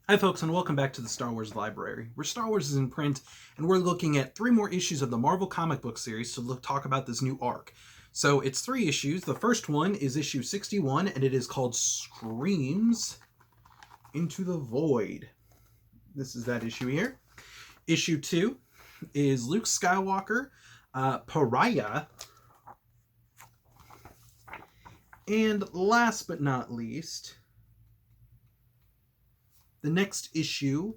Hi folks, and welcome back to the Star Wars Library, where Star Wars is in print, and we're looking at 3 more issues of the Marvel comic book series to talk about this new arc. So it's 3 issues. The first one is issue 61, and it is called Screams into the Void. This is that issue here. Issue 2 is Luke Skywalker, Pariah. And last but not least, the next issue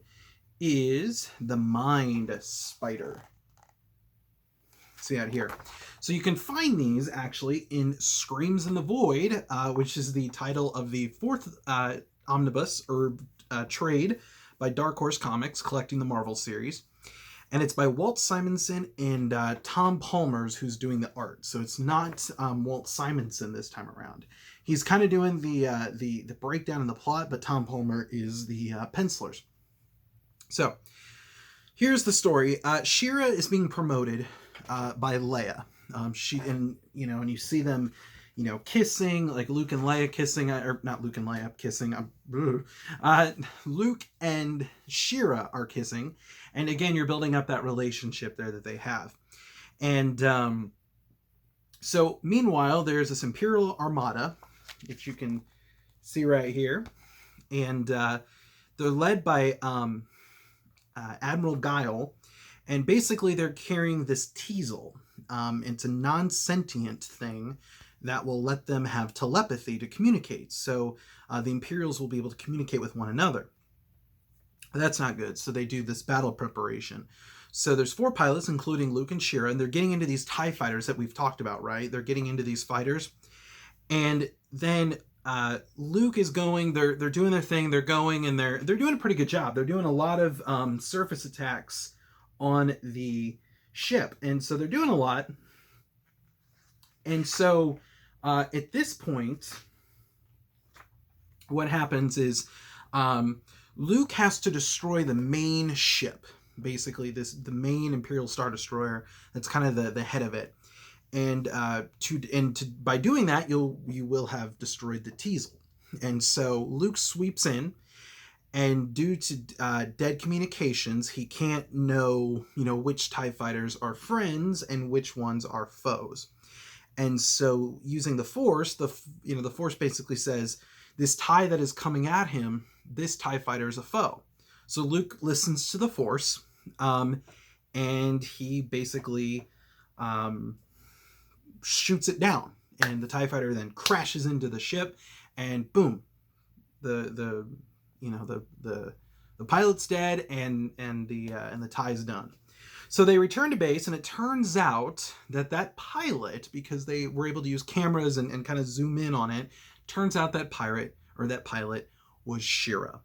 is the Mind Spider. See out here. So you can find these actually in Screams in the Void, which is the title of the 4th omnibus or trade by Dark Horse Comics, collecting the Marvel series. And it's by Walt Simonson and Tom Palmer's who's doing the art. So it's not Walt Simonson this time around. He's kind of doing the breakdown in the plot, but Tom Palmer is the pencilers. So here's the story. Shira is being promoted by Leia. And you see them, kissing, like Luke and Leia kissing, or not Luke and Leia kissing. Luke and Shira are kissing, and again, you're building up that relationship there that they have. And so, meanwhile, there's this Imperial Armada, which you can see right here, and they're led by Admiral Guile, and basically they're carrying this Teasel. It's a non-sentient thing that will let them have telepathy to communicate. So the Imperials will be able to communicate with one another. That's not good. So they do this battle preparation. So there's 4 pilots, including Luke and Shira, and they're getting into these TIE fighters that we've talked about, right? They're getting into these fighters. And then Luke is going, they're doing their thing, they're going, and they're doing a pretty good job. They're doing a lot of surface attacks on the ship. And so they're doing a lot. And so at this point, what happens is Luke has to destroy the main ship, basically the main Imperial Star Destroyer. That's kind of the head of it. And by doing that, you will have destroyed the Teasel. And so Luke sweeps in, and due to dead communications, he can't know which TIE fighters are friends and which ones are foes. And so using the Force, the Force basically says, this TIE that is coming at him, this TIE fighter is a foe. So Luke listens to the Force, and he basically shoots it down. And the TIE fighter then crashes into the ship, and boom, the pilot's dead, and the TIE's done. So they return to base, and it turns out that pilot, because they were able to use cameras and kind of zoom in on it, turns out that pilot was Shira.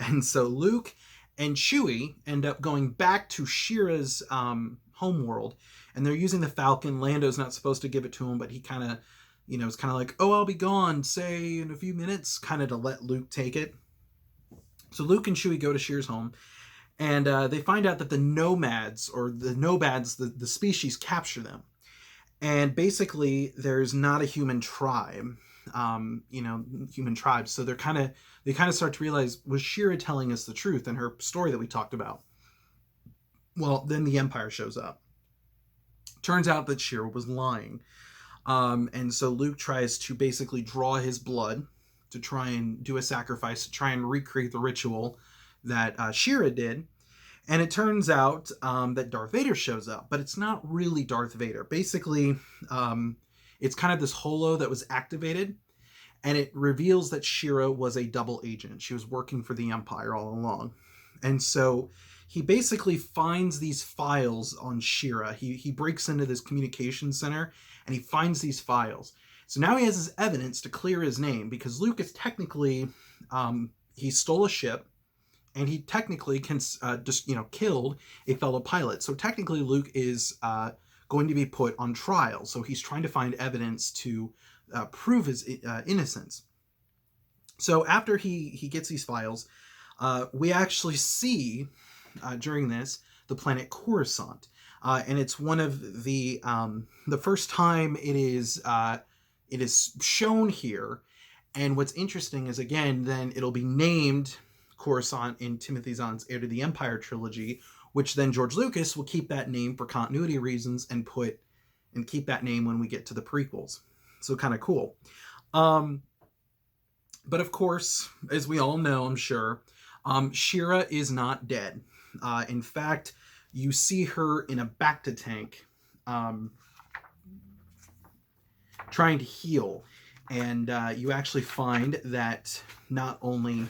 And so Luke and Chewie end up going back to Shira's homeworld, and they're using the Falcon. Lando's not supposed to give it to him, but he kind of, is kind of like, oh, I'll be gone, say, in a few minutes, kind of to let Luke take it. So Luke and Chewie go to Shira's home, and they find out that the nomads, the species, capture them. And basically, there's not a human tribe, human tribes. So they kind of start to realize, was Shira telling us the truth in her story that we talked about? Well, then the Empire shows up. Turns out that Shira was lying. And so Luke tries to basically draw his blood to try and do a sacrifice, to try and recreate the ritual that Shira did. And it turns out that Darth Vader shows up, but it's not really Darth Vader. Basically, it's kind of this holo that was activated, and it reveals that Shira was a double agent. She was working for the Empire all along. And so he basically finds these files on Shira. He breaks into this communication center, and he finds these files. So now he has his evidence to clear his name, because Luke is technically, he stole a ship, and he technically killed a fellow pilot. So technically Luke is going to be put on trial. So he's trying to find evidence to prove his innocence. So after he gets these files, we actually see during this the planet Coruscant. And it's one of the first time it is shown here. And what's interesting is, again, then it'll be named course, in Timothy Zahn's Heir to the Empire trilogy, which then George Lucas will keep that name for continuity reasons and keep that name when we get to the prequels. So kind of cool. But of course, as we all know, I'm sure, Shira is not dead. In fact, you see her in a Bacta tank trying to heal. And you actually find that not only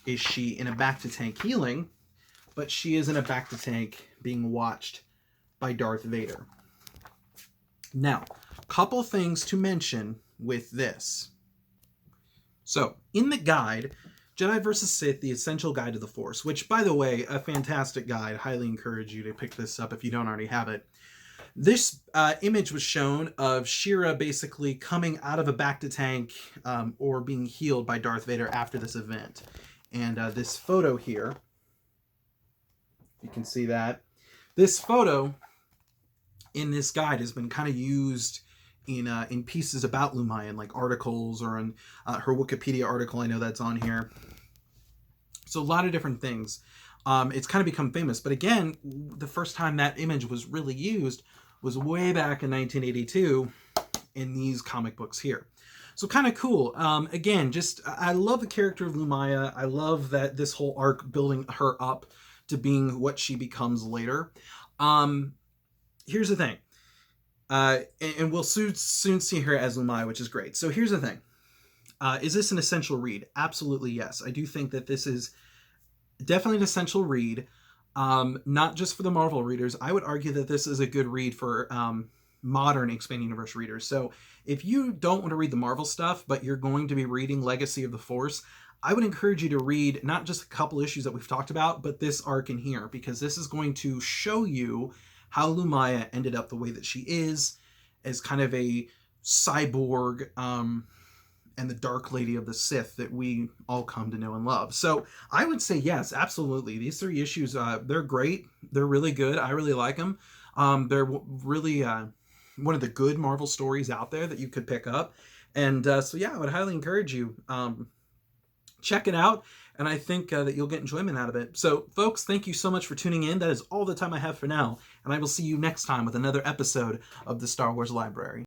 is she in a Bacta tank healing, but she is in a Bacta tank being watched by Darth Vader. Now, couple things to mention with this. So, in the guide, Jedi vs. Sith, The Essential Guide to the Force, which, by the way, a fantastic guide. Highly encourage you to pick this up if you don't already have it. This image was shown of Shira basically coming out of a Bacta tank or being healed by Darth Vader after this event. And this photo here, you can see that. This photo in this guide has been kind of used in pieces about Lumaya, in like articles or in her Wikipedia article. I know that's on here. So a lot of different things. It's kind of become famous. But again, the first time that image was really used was way back in 1982 in these comic books here. So kind of cool. Again, I love the character of Lumaya. I love that this whole arc building her up to being what she becomes later. Here's the thing. And we'll soon see her as Lumaya, which is great. So here's the thing. Is this an essential read? Absolutely yes. I do think that this is definitely an essential read. Not just for the Marvel readers. I would argue that this is a good read for modern Expanding Universe readers. So if you don't want to read the Marvel stuff, but you're going to be reading Legacy of the Force, I would encourage you to read not just a couple issues that we've talked about, but this arc in here, because this is going to show you how Lumaya ended up the way that she is, as kind of a cyborg and the Dark Lady of the Sith that we all come to know and love. So I would say yes, absolutely. These 3 issues, they're great. They're really good. I really like them. They're really one of the good Marvel stories out there that you could pick up. And so yeah, I would highly encourage you. Check it out. And I think that you'll get enjoyment out of it. So folks, thank you so much for tuning in. That is all the time I have for now. And I will see you next time with another episode of the Star Wars Library.